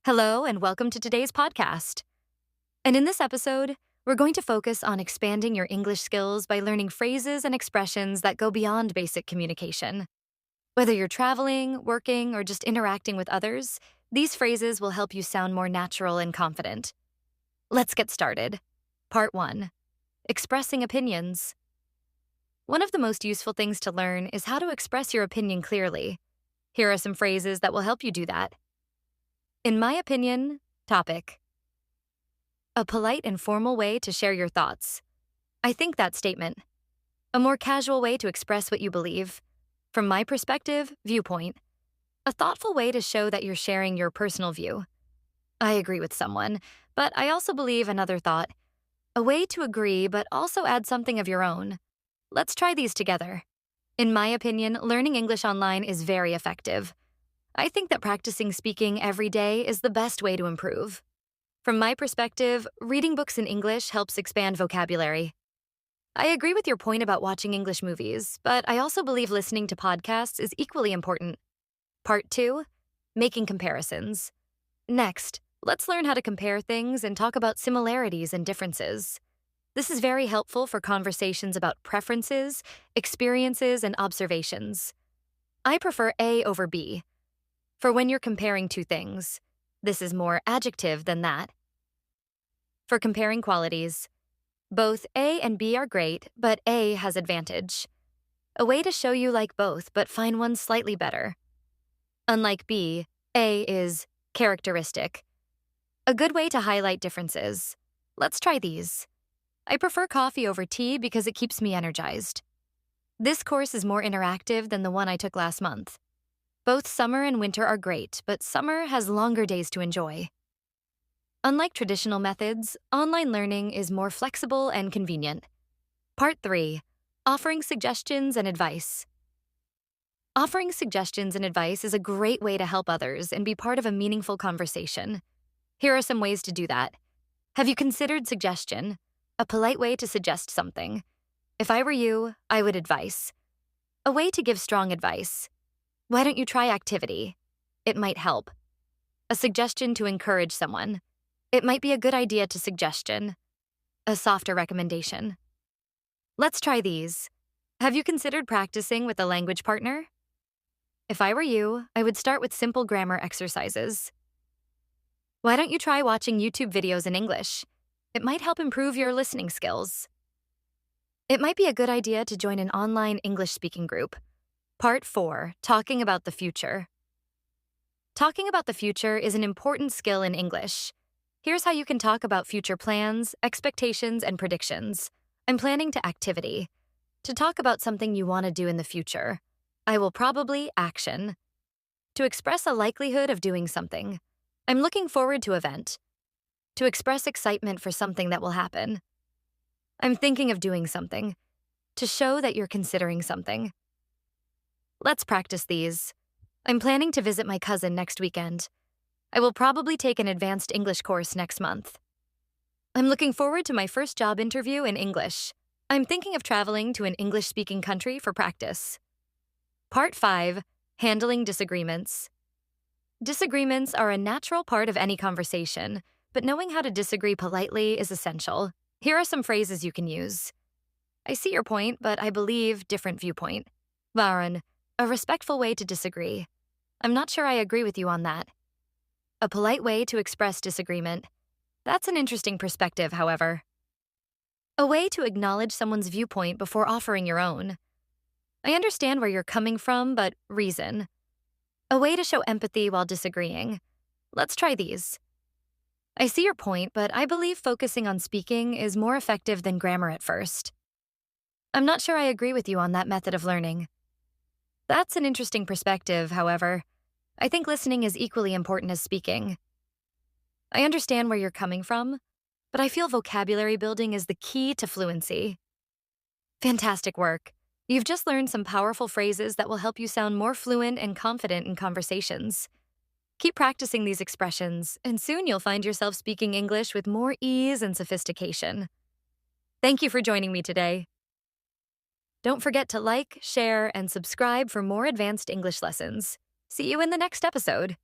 Hello, and welcome to today's podcast. And in this episode, we're going to focus on expanding your English skills by learning phrases and expressions that go beyond basic communication. Whether you're traveling, working, or just interacting with others, these phrases will help you sound more natural and confident. Let's get started. Part 1. Expressing opinions. One of the most useful things to learn is how to express your opinion clearly. Here are some phrases that will help you do that. In my opinion, topic. A polite and formal way to share your thoughts. I think that statement. A more casual way to express what you believe. From my perspective, viewpoint. A thoughtful way to show that you're sharing your personal view. I agree with someone, but I also believe another thought. A way to agree but also add something of your own. Let's try these together. In my opinion, learning English online is very effective. I think that practicing speaking every day is the best way to improve. From my perspective, reading books in English helps expand vocabulary. I agree with your point about watching English movies, but I also believe listening to podcasts is equally important. Part 2. Making comparisons. Next, let's learn how to compare things and talk about similarities and differences. This is very helpful for conversations about preferences, experiences, and observations. I prefer A over B. For when you're comparing two things, this is more adjective than that. For comparing qualities, both A and B are great, but A has advantage. A way to show you like both, but find one slightly better. Unlike B, A is characteristic. A good way to highlight differences. Let's try these. I prefer coffee over tea because it keeps me energized. This course is more interactive than the one I took last month. Both summer and winter are great, but summer has longer days to enjoy. Unlike traditional methods, online learning is more flexible and convenient. Part 3. Offering suggestions and advice. Offering suggestions and advice is a great way to help others and be part of a meaningful conversation. Here are some ways to do that. Have you considered suggestion? A polite way to suggest something. If I were you, I would advise. A way to give strong advice. Why don't you try activity? It might help. A suggestion to encourage someone. It might be a good idea to suggestion. A softer recommendation. Let's try these. Have you considered practicing with a language partner? If I were you, I would start with simple grammar exercises. Why don't you try watching YouTube videos in English? It might help improve your listening skills. It might be a good idea to join an online English speaking group. Part 4. Talking about the future. Talking about the future is an important skill in English. Here's how you can talk about future plans, expectations, and predictions. I'm planning to activity. To talk about something you want to do in the future. I will probably action. To express a likelihood of doing something. I'm looking forward to event. To express excitement for something that will happen. I'm thinking of doing something. To show that you're considering something. Let's practice these. I'm planning to visit my cousin next weekend. I will probably take an advanced English course next month. I'm looking forward to my first job interview in English. I'm thinking of traveling to an English-speaking country for practice. Part 5. Handling disagreements. Disagreements are a natural part of any conversation, but knowing how to disagree politely is essential. Here are some phrases you can use. I see your point, but I believe different viewpoint. Varan. A respectful way to disagree. I'm not sure I agree with you on that. A polite way to express disagreement. That's an interesting perspective, however. A way to acknowledge someone's viewpoint before offering your own. I understand where you're coming from, but reason. A way to show empathy while disagreeing. Let's try these. I see your point, but I believe focusing on speaking is more effective than grammar at first. I'm not sure I agree with you on that method of learning. That's an interesting perspective, however. I think listening is equally important as speaking. I understand where you're coming from, but I feel vocabulary building is the key to fluency. Fantastic work. You've just learned some powerful phrases that will help you sound more fluent and confident in conversations. Keep practicing these expressions, and soon you'll find yourself speaking English with more ease and sophistication. Thank you for joining me today. Don't forget to like, share, and subscribe for more advanced English lessons. See you in the next episode.